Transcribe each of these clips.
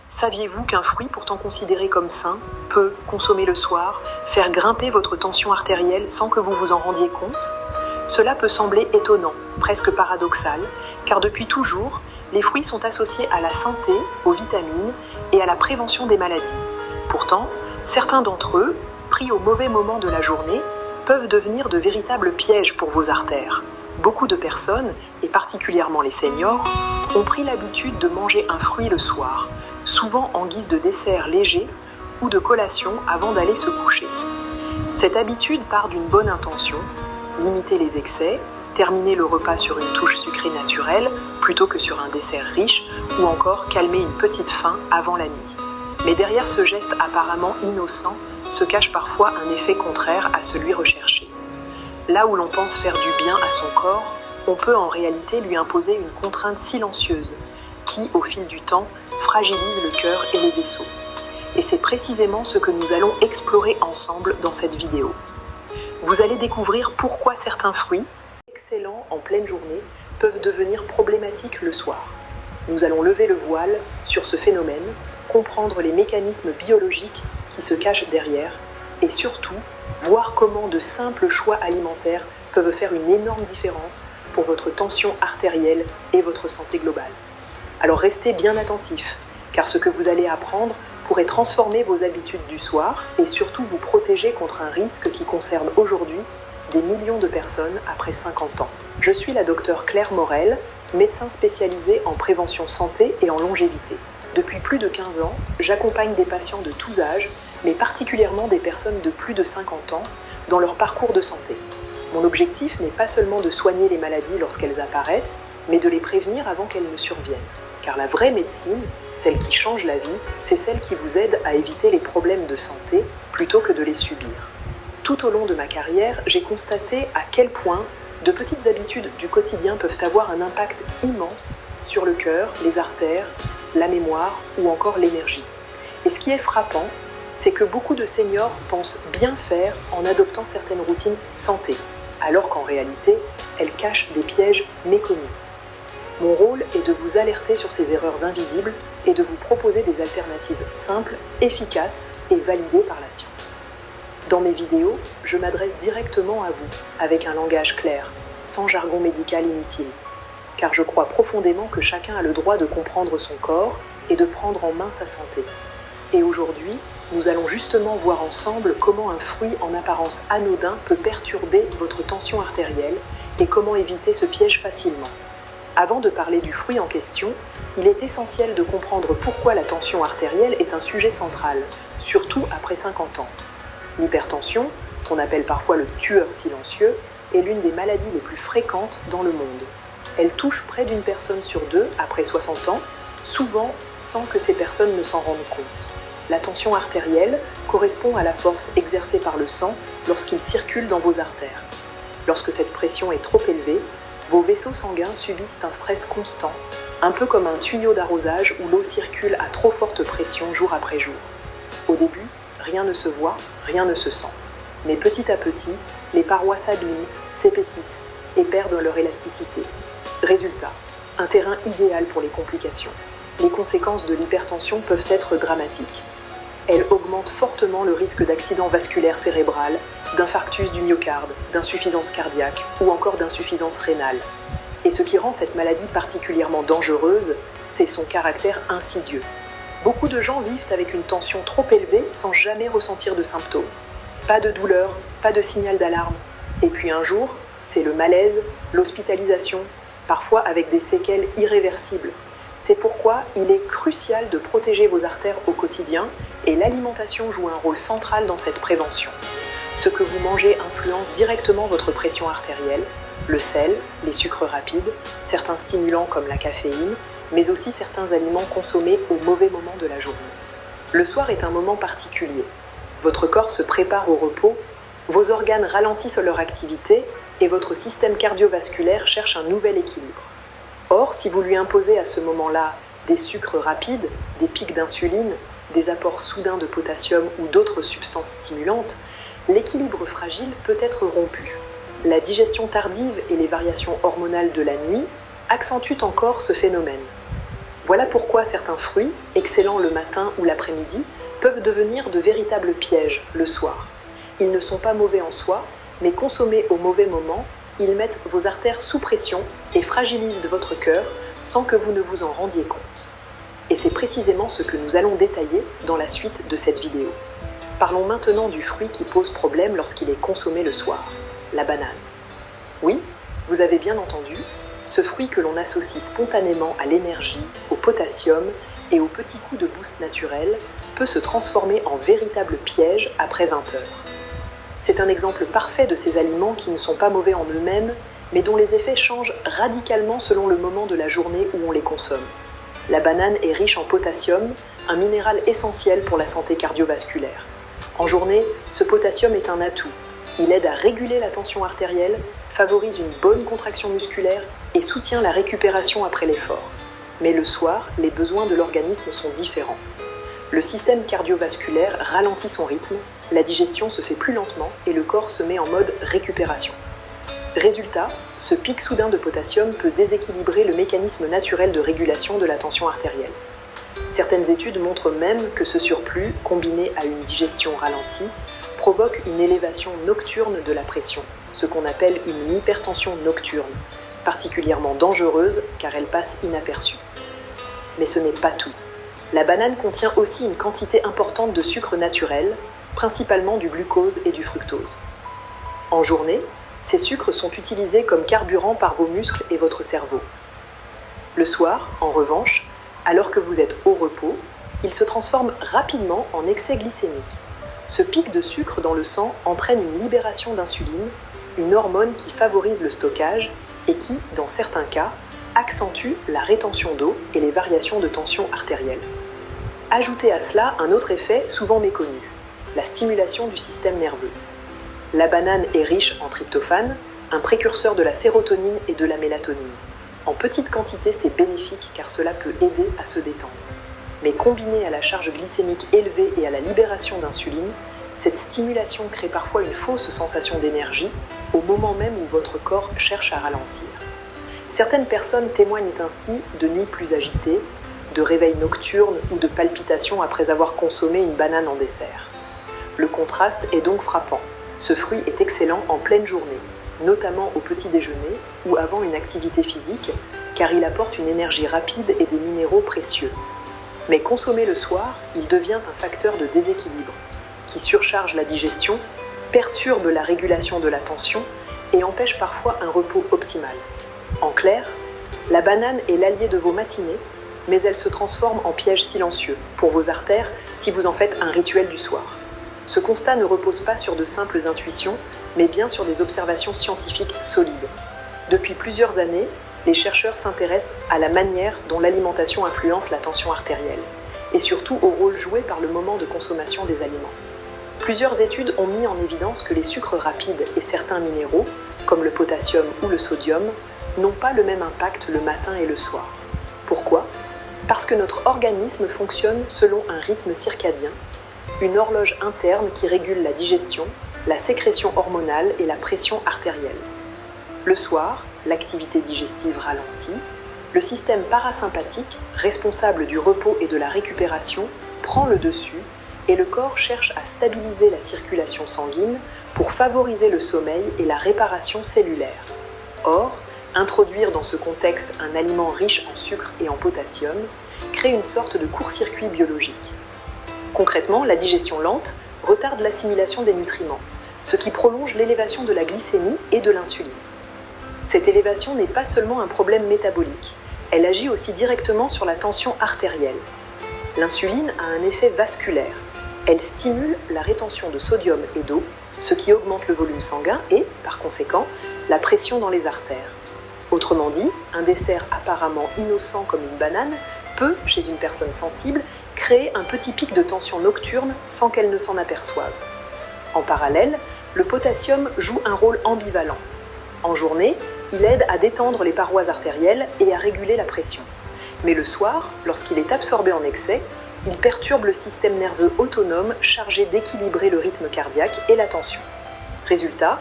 Saviez-vous qu'un fruit pourtant considéré comme sain peut, consommé le soir, faire grimper votre tension artérielle sans que vous vous en rendiez compte? Cela peut sembler étonnant, presque paradoxal, car depuis toujours, les fruits sont associés à la santé, aux vitamines et à la prévention des maladies. Pourtant, certains d'entre eux, pris au mauvais moment de la journée, peuvent devenir de véritables pièges pour vos artères. Beaucoup de personnes, et particulièrement les seniors, ont pris l'habitude de manger un fruit le soir, souvent en guise de dessert léger ou de collation avant d'aller se coucher. Cette habitude part d'une bonne intention, limiter les excès, terminer le repas sur une touche sucrée naturelle plutôt que sur un dessert riche, ou encore calmer une petite faim avant la nuit. Mais derrière ce geste apparemment innocent se cache parfois un effet contraire à celui recherché. Là où l'on pense faire du bien à son corps, on peut en réalité lui imposer une contrainte silencieuse qui, au fil du temps, fragilise le cœur et les vaisseaux. Et c'est précisément ce que nous allons explorer ensemble dans cette vidéo. Vous allez découvrir pourquoi certains fruits, excellents en pleine journée, peuvent devenir problématiques le soir. Nous allons lever le voile sur ce phénomène, comprendre les mécanismes biologiques qui se cachent derrière et surtout voir comment de simples choix alimentaires peuvent faire une énorme différence pour votre tension artérielle et votre santé globale. Alors restez bien attentifs, car ce que vous allez apprendre pourrait transformer vos habitudes du soir et surtout vous protéger contre un risque qui concerne aujourd'hui des millions de personnes après 50 ans. Je suis la docteure Claire Morel, médecin spécialisée en prévention santé et en longévité. Depuis plus de 15 ans, j'accompagne des patients de tous âges, mais particulièrement des personnes de plus de 50 ans, dans leur parcours de santé. Mon objectif n'est pas seulement de soigner les maladies lorsqu'elles apparaissent, mais de les prévenir avant qu'elles ne surviennent. Car la vraie médecine, celle qui change la vie, c'est celle qui vous aide à éviter les problèmes de santé plutôt que de les subir. Tout au long de ma carrière, j'ai constaté à quel point de petites habitudes du quotidien peuvent avoir un impact immense sur le cœur, les artères, la mémoire ou encore l'énergie. Et ce qui est frappant, c'est que beaucoup de seniors pensent bien faire en adoptant certaines routines santé, alors qu'en réalité, elles cachent des pièges méconnus. Mon rôle est de vous alerter sur ces erreurs invisibles et de vous proposer des alternatives simples, efficaces et validées par la science. Dans mes vidéos, je m'adresse directement à vous, avec un langage clair, sans jargon médical inutile, car je crois profondément que chacun a le droit de comprendre son corps et de prendre en main sa santé. Et aujourd'hui, nous allons justement voir ensemble comment un fruit en apparence anodin peut perturber votre tension artérielle et comment éviter ce piège facilement. Avant de parler du fruit en question, il est essentiel de comprendre pourquoi la tension artérielle est un sujet central, surtout après 50 ans. L'hypertension, qu'on appelle parfois le tueur silencieux, est l'une des maladies les plus fréquentes dans le monde. Elle touche près d'une personne sur deux après 60 ans, souvent sans que ces personnes ne s'en rendent compte. La tension artérielle correspond à la force exercée par le sang lorsqu'il circule dans vos artères. Lorsque cette pression est trop élevée, vos vaisseaux sanguins subissent un stress constant, un peu comme un tuyau d'arrosage où l'eau circule à trop forte pression jour après jour. Au début, rien ne se voit, rien ne se sent. Mais petit à petit, les parois s'abîment, s'épaississent et perdent leur élasticité. Résultat, un terrain idéal pour les complications. Les conséquences de l'hypertension peuvent être dramatiques. Elle augmente fortement le risque d'accident vasculaire cérébral, d'infarctus du myocarde, d'insuffisance cardiaque ou encore d'insuffisance rénale. Et ce qui rend cette maladie particulièrement dangereuse, c'est son caractère insidieux. Beaucoup de gens vivent avec une tension trop élevée sans jamais ressentir de symptômes. Pas de douleur, pas de signal d'alarme. Et puis un jour, c'est le malaise, l'hospitalisation, parfois avec des séquelles irréversibles. C'est pourquoi il est crucial de protéger vos artères au quotidien et l'alimentation joue un rôle central dans cette prévention. Ce que vous mangez influence directement votre pression artérielle, le sel, les sucres rapides, certains stimulants comme la caféine, mais aussi certains aliments consommés au mauvais moment de la journée. Le soir est un moment particulier. Votre corps se prépare au repos, vos organes ralentissent leur activité et votre système cardiovasculaire cherche un nouvel équilibre. Or, si vous lui imposez à ce moment-là des sucres rapides, des pics d'insuline, des apports soudains de potassium ou d'autres substances stimulantes, l'équilibre fragile peut être rompu. La digestion tardive et les variations hormonales de la nuit accentuent encore ce phénomène. Voilà pourquoi certains fruits, excellents le matin ou l'après-midi, peuvent devenir de véritables pièges le soir. Ils ne sont pas mauvais en soi, mais consommés au mauvais moment, ils mettent vos artères sous pression et fragilisent votre cœur sans que vous ne vous en rendiez compte. Et c'est précisément ce que nous allons détailler dans la suite de cette vidéo. Parlons maintenant du fruit qui pose problème lorsqu'il est consommé le soir, la banane. Oui, vous avez bien entendu, ce fruit que l'on associe spontanément à l'énergie, au potassium et aux petits coups de boost naturel peut se transformer en véritable piège après 20 heures. C'est un exemple parfait de ces aliments qui ne sont pas mauvais en eux-mêmes, mais dont les effets changent radicalement selon le moment de la journée où on les consomme. La banane est riche en potassium, un minéral essentiel pour la santé cardiovasculaire. En journée, ce potassium est un atout. Il aide à réguler la tension artérielle, favorise une bonne contraction musculaire et soutient la récupération après l'effort. Mais le soir, les besoins de l'organisme sont différents. Le système cardiovasculaire ralentit son rythme, la digestion se fait plus lentement et le corps se met en mode récupération. Résultat, ce pic soudain de potassium peut déséquilibrer le mécanisme naturel de régulation de la tension artérielle. Certaines études montrent même que ce surplus, combiné à une digestion ralentie, provoque une élévation nocturne de la pression, ce qu'on appelle une hypertension nocturne, particulièrement dangereuse car elle passe inaperçue. Mais ce n'est pas tout. La banane contient aussi une quantité importante de sucre naturel, principalement du glucose et du fructose. En journée, ces sucres sont utilisés comme carburant par vos muscles et votre cerveau. Le soir, en revanche, alors que vous êtes au repos, ils se transforment rapidement en excès glycémique. Ce pic de sucre dans le sang entraîne une libération d'insuline, une hormone qui favorise le stockage et qui, dans certains cas, accentue la rétention d'eau et les variations de tension artérielle. Ajoutez à cela un autre effet souvent méconnu, la stimulation du système nerveux. La banane est riche en tryptophane, un précurseur de la sérotonine et de la mélatonine. En petite quantité, c'est bénéfique car cela peut aider à se détendre. Mais combiné à la charge glycémique élevée et à la libération d'insuline, cette stimulation crée parfois une fausse sensation d'énergie au moment même où votre corps cherche à ralentir. Certaines personnes témoignent ainsi de nuits plus agitées, de réveils nocturnes ou de palpitations après avoir consommé une banane en dessert. Le contraste est donc frappant. Ce fruit est excellent en pleine journée, notamment au petit déjeuner ou avant une activité physique, car il apporte une énergie rapide et des minéraux précieux. Mais consommé le soir, il devient un facteur de déséquilibre, qui surcharge la digestion, perturbe la régulation de la tension et empêche parfois un repos optimal. En clair, la banane est l'allié de vos matinées, mais elle se transforme en piège silencieux pour vos artères si vous en faites un rituel du soir. Ce constat ne repose pas sur de simples intuitions, mais bien sur des observations scientifiques solides. Depuis plusieurs années, les chercheurs s'intéressent à la manière dont l'alimentation influence la tension artérielle, et surtout au rôle joué par le moment de consommation des aliments. Plusieurs études ont mis en évidence que les sucres rapides et certains minéraux, comme le potassium ou le sodium, n'ont pas le même impact le matin et le soir. Pourquoi ? Parce que notre organisme fonctionne selon un rythme circadien, une horloge interne qui régule la digestion, la sécrétion hormonale et la pression artérielle. Le soir, l'activité digestive ralentit, le système parasympathique, responsable du repos et de la récupération, prend le dessus et le corps cherche à stabiliser la circulation sanguine pour favoriser le sommeil et la réparation cellulaire. Or, introduire dans ce contexte un aliment riche en sucre et en potassium crée une sorte de court-circuit biologique. Concrètement, la digestion lente retarde l'assimilation des nutriments, ce qui prolonge l'élévation de la glycémie et de l'insuline. Cette élévation n'est pas seulement un problème métabolique, elle agit aussi directement sur la tension artérielle. L'insuline a un effet vasculaire. Elle stimule la rétention de sodium et d'eau, ce qui augmente le volume sanguin et, par conséquent, la pression dans les artères. Autrement dit, un dessert apparemment innocent comme une banane peut, chez une personne sensible, créer un petit pic de tension nocturne sans qu'elle ne s'en aperçoive. En parallèle, le potassium joue un rôle ambivalent. En journée, il aide à détendre les parois artérielles et à réguler la pression. Mais le soir, lorsqu'il est absorbé en excès, il perturbe le système nerveux autonome chargé d'équilibrer le rythme cardiaque et la tension. Résultat,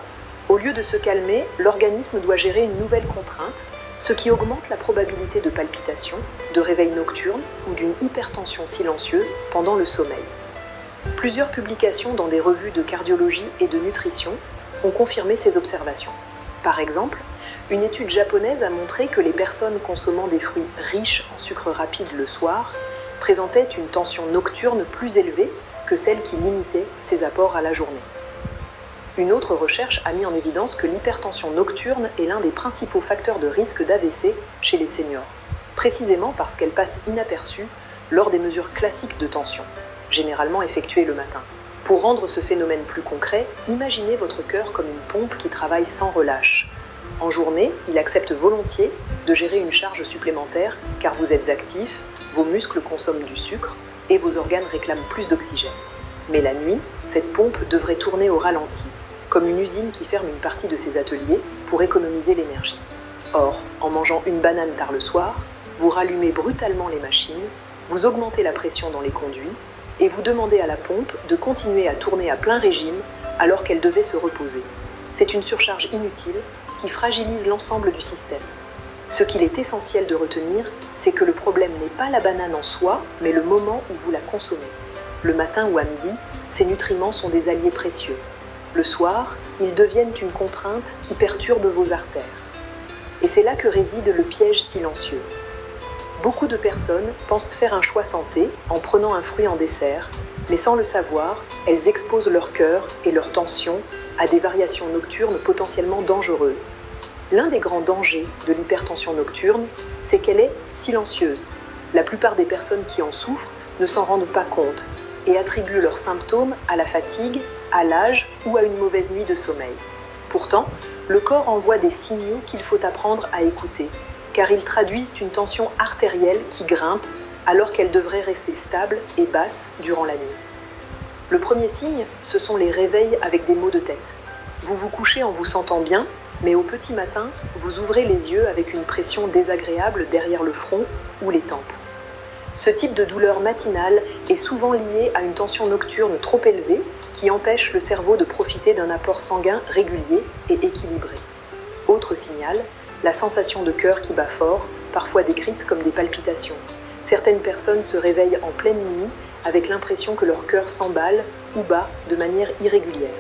au lieu de se calmer, l'organisme doit gérer une nouvelle contrainte, ce qui augmente la probabilité de palpitations, de réveil nocturne ou d'une hypertension silencieuse pendant le sommeil. Plusieurs publications dans des revues de cardiologie et de nutrition ont confirmé ces observations. Par exemple, une étude japonaise a montré que les personnes consommant des fruits riches en sucre rapide le soir présentaient une tension nocturne plus élevée que celle qui limitait ces apports à la journée. Une autre recherche a mis en évidence que l'hypertension nocturne est l'un des principaux facteurs de risque d'AVC chez les seniors, précisément parce qu'elle passe inaperçue lors des mesures classiques de tension, généralement effectuées le matin. Pour rendre ce phénomène plus concret, imaginez votre cœur comme une pompe qui travaille sans relâche. En journée, il accepte volontiers de gérer une charge supplémentaire car vous êtes actif, vos muscles consomment du sucre et vos organes réclament plus d'oxygène. Mais la nuit, cette pompe devrait tourner au ralenti, comme une usine qui ferme une partie de ses ateliers pour économiser l'énergie. Or, en mangeant une banane tard le soir, vous rallumez brutalement les machines, vous augmentez la pression dans les conduits et vous demandez à la pompe de continuer à tourner à plein régime alors qu'elle devait se reposer. C'est une surcharge inutile qui fragilise l'ensemble du système. Ce qu'il est essentiel de retenir, c'est que le problème n'est pas la banane en soi, mais le moment où vous la consommez. Le matin ou à midi, ces nutriments sont des alliés précieux. Le soir, ils deviennent une contrainte qui perturbe vos artères. Et c'est là que réside le piège silencieux. Beaucoup de personnes pensent faire un choix santé en prenant un fruit en dessert, mais sans le savoir, elles exposent leur cœur et leur tension à des variations nocturnes potentiellement dangereuses. L'un des grands dangers de l'hypertension nocturne, c'est qu'elle est silencieuse. La plupart des personnes qui en souffrent ne s'en rendent pas compte et attribuent leurs symptômes à la fatigue, à l'âge ou à une mauvaise nuit de sommeil. Pourtant, le corps envoie des signaux qu'il faut apprendre à écouter, car ils traduisent une tension artérielle qui grimpe alors qu'elle devrait rester stable et basse durant la nuit. Le premier signe, ce sont les réveils avec des maux de tête. Vous vous couchez en vous sentant bien, mais au petit matin, vous ouvrez les yeux avec une pression désagréable derrière le front ou les tempes. Ce type de douleur matinale est souvent lié à une tension nocturne trop élevée qui empêche le cerveau de profiter d'un apport sanguin régulier et équilibré. Autre signal, la sensation de cœur qui bat fort, parfois décrite comme des palpitations. Certaines personnes se réveillent en pleine nuit avec l'impression que leur cœur s'emballe ou bat de manière irrégulière.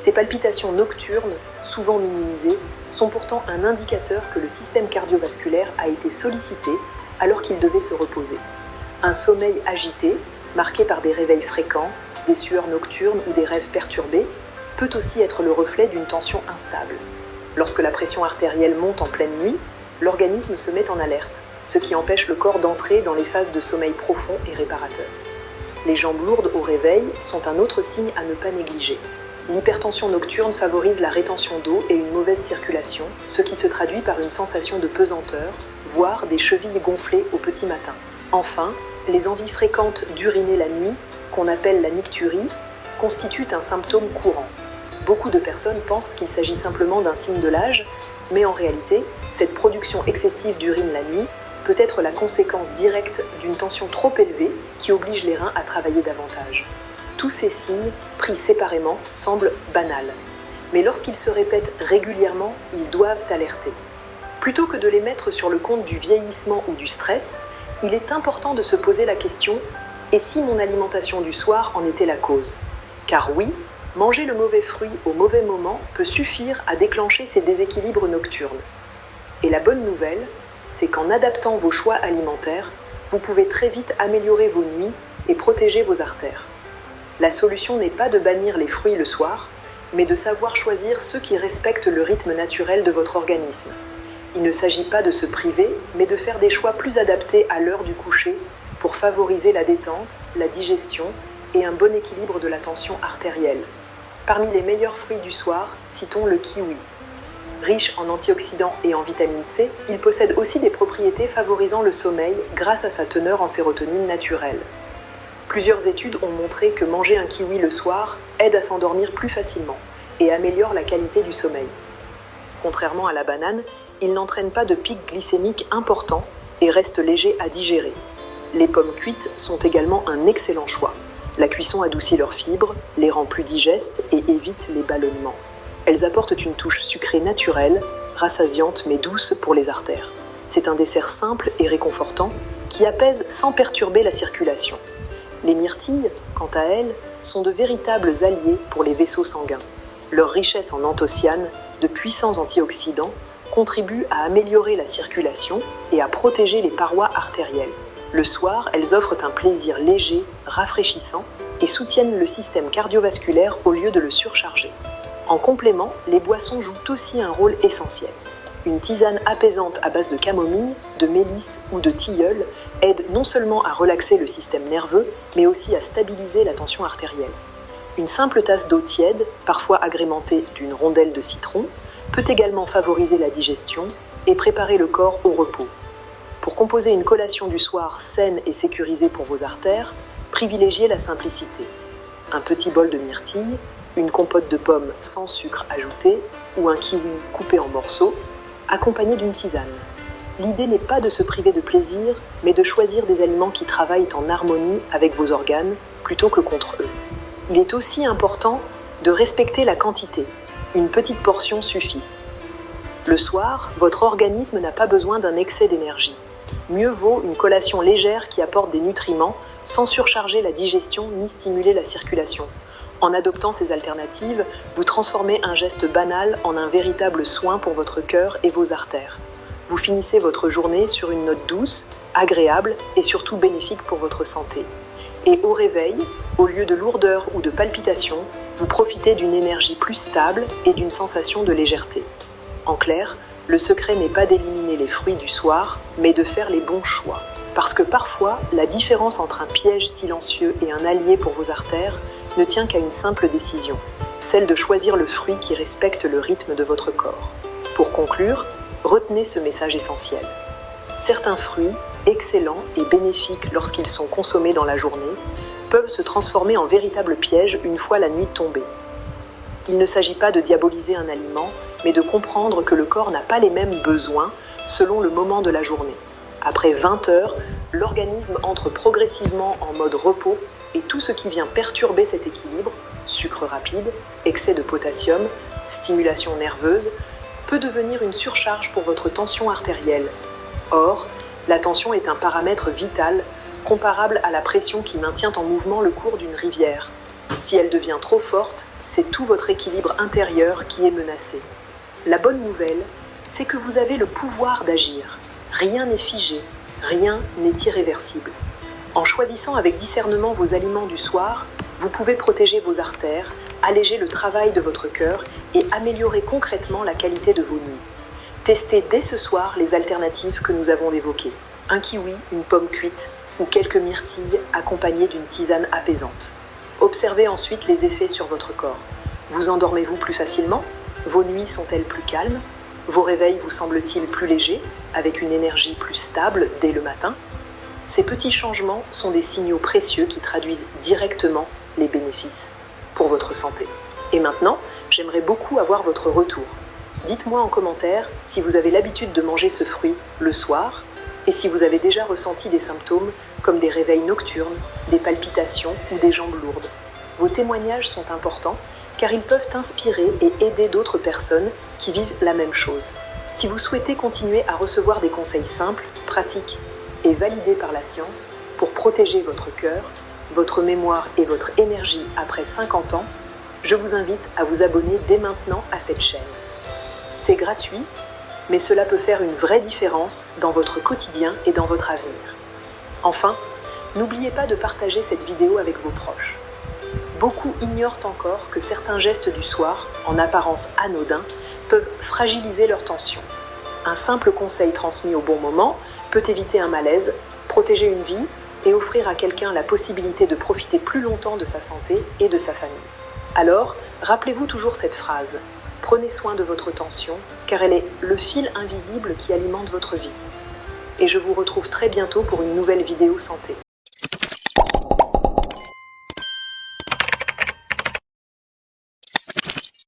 Ces palpitations nocturnes, souvent minimisées, sont pourtant un indicateur que le système cardiovasculaire a été sollicité alors qu'il devait se reposer. Un sommeil agité, marqué par des réveils fréquents, des sueurs nocturnes ou des rêves perturbés, peut aussi être le reflet d'une tension instable. Lorsque la pression artérielle monte en pleine nuit, l'organisme se met en alerte, ce qui empêche le corps d'entrer dans les phases de sommeil profond et réparateur. Les jambes lourdes au réveil sont un autre signe à ne pas négliger. L'hypertension nocturne favorise la rétention d'eau et une mauvaise circulation, ce qui se traduit par une sensation de pesanteur, voire des chevilles gonflées au petit matin. Enfin, les envies fréquentes d'uriner la nuit, qu'on appelle la nicturie, constituent un symptôme courant. Beaucoup de personnes pensent qu'il s'agit simplement d'un signe de l'âge, mais en réalité, cette production excessive d'urine la nuit peut être la conséquence directe d'une tension trop élevée qui oblige les reins à travailler davantage. Tous ces signes, pris séparément, semblent banals. Mais lorsqu'ils se répètent régulièrement, ils doivent alerter. Plutôt que de les mettre sur le compte du vieillissement ou du stress, il est important de se poser la question « Et si mon alimentation du soir en était la cause ?» Car oui, manger le mauvais fruit au mauvais moment peut suffire à déclencher ces déséquilibres nocturnes. Et la bonne nouvelle, c'est qu'en adaptant vos choix alimentaires, vous pouvez très vite améliorer vos nuits et protéger vos artères. La solution n'est pas de bannir les fruits le soir, mais de savoir choisir ceux qui respectent le rythme naturel de votre organisme. Il ne s'agit pas de se priver, mais de faire des choix plus adaptés à l'heure du coucher pour favoriser la détente, la digestion et un bon équilibre de la tension artérielle. Parmi les meilleurs fruits du soir, citons le kiwi. Riche en antioxydants et en vitamine C, il possède aussi des propriétés favorisant le sommeil grâce à sa teneur en sérotonine naturelle. Plusieurs études ont montré que manger un kiwi le soir aide à s'endormir plus facilement et améliore la qualité du sommeil. Contrairement à la banane, il n'entraîne pas de pic glycémique important et reste léger à digérer. Les pommes cuites sont également un excellent choix. La cuisson adoucit leurs fibres, les rend plus digestes et évite les ballonnements. Elles apportent une touche sucrée naturelle, rassasiante mais douce pour les artères. C'est un dessert simple et réconfortant qui apaise sans perturber la circulation. Les myrtilles, quant à elles, sont de véritables alliés pour les vaisseaux sanguins. Leur richesse en anthocyanes, de puissants antioxydants, contribue à améliorer la circulation et à protéger les parois artérielles. Le soir, elles offrent un plaisir léger, rafraîchissant et soutiennent le système cardiovasculaire au lieu de le surcharger. En complément, les boissons jouent aussi un rôle essentiel. Une tisane apaisante à base de camomille, de mélisse ou de tilleul aide non seulement à relaxer le système nerveux, mais aussi à stabiliser la tension artérielle. Une simple tasse d'eau tiède, parfois agrémentée d'une rondelle de citron, peut également favoriser la digestion et préparer le corps au repos. Pour composer une collation du soir saine et sécurisée pour vos artères, privilégiez la simplicité. Un petit bol de myrtilles, une compote de pommes sans sucre ajouté ou un kiwi coupé en morceaux, accompagné d'une tisane. L'idée n'est pas de se priver de plaisir, mais de choisir des aliments qui travaillent en harmonie avec vos organes plutôt que contre eux. Il est aussi important de respecter la quantité. Une petite portion suffit. Le soir, votre organisme n'a pas besoin d'un excès d'énergie. Mieux vaut une collation légère qui apporte des nutriments sans surcharger la digestion ni stimuler la circulation. En adoptant ces alternatives, vous transformez un geste banal en un véritable soin pour votre cœur et vos artères. Vous finissez votre journée sur une note douce, agréable et surtout bénéfique pour votre santé. Et au réveil, au lieu de lourdeur ou de palpitations, vous profitez d'une énergie plus stable et d'une sensation de légèreté. En clair, le secret n'est pas d'éliminer les fruits du soir, mais de faire les bons choix. Parce que parfois, la différence entre un piège silencieux et un allié pour vos artères ne tient qu'à une simple décision, celle de choisir le fruit qui respecte le rythme de votre corps. Pour conclure, retenez ce message essentiel. Certains fruits, excellents et bénéfiques lorsqu'ils sont consommés dans la journée, peuvent se transformer en véritables pièges une fois la nuit tombée. Il ne s'agit pas de diaboliser un aliment, mais de comprendre que le corps n'a pas les mêmes besoins selon le moment de la journée. Après 20 heures, l'organisme entre progressivement en mode repos et tout ce qui vient perturber cet équilibre, sucre rapide, excès de potassium, stimulation nerveuse, peut devenir une surcharge pour votre tension artérielle. Or, la tension est un paramètre vital, comparable à la pression qui maintient en mouvement le cours d'une rivière. Si elle devient trop forte, c'est tout votre équilibre intérieur qui est menacé. La bonne nouvelle, c'est que vous avez le pouvoir d'agir. Rien n'est figé, rien n'est irréversible. En choisissant avec discernement vos aliments du soir, vous pouvez protéger vos artères, alléger le travail de votre cœur et améliorer concrètement la qualité de vos nuits. Testez dès ce soir les alternatives que nous avons évoquées. Un kiwi, une pomme cuite ou quelques myrtilles accompagnées d'une tisane apaisante. Observez ensuite les effets sur votre corps. Vous endormez-vous plus facilement? Vos nuits sont-elles plus calmes? Vos réveils vous semblent-ils plus légers, avec une énergie plus stable dès le matin? Ces petits changements sont des signaux précieux qui traduisent directement les bénéfices pour votre santé. Et maintenant, j'aimerais beaucoup avoir votre retour. Dites-moi en commentaire si vous avez l'habitude de manger ce fruit le soir et si vous avez déjà ressenti des symptômes comme des réveils nocturnes, des palpitations ou des jambes lourdes. Vos témoignages sont importants car ils peuvent inspirer et aider d'autres personnes qui vivent la même chose. Si vous souhaitez continuer à recevoir des conseils simples, pratiques et validés par la science pour protéger votre cœur, votre mémoire et votre énergie après 50 ans, je vous invite à vous abonner dès maintenant à cette chaîne. C'est gratuit, mais cela peut faire une vraie différence dans votre quotidien et dans votre avenir. Enfin, n'oubliez pas de partager cette vidéo avec vos proches. Beaucoup ignorent encore que certains gestes du soir, en apparence anodins, peuvent fragiliser leur tension. Un simple conseil transmis au bon moment peut éviter un malaise, protéger une vie et offrir à quelqu'un la possibilité de profiter plus longtemps de sa santé et de sa famille. Alors, rappelez-vous toujours cette phrase. Prenez soin de votre tension, car elle est le fil invisible qui alimente votre vie. Et je vous retrouve très bientôt pour une nouvelle vidéo santé.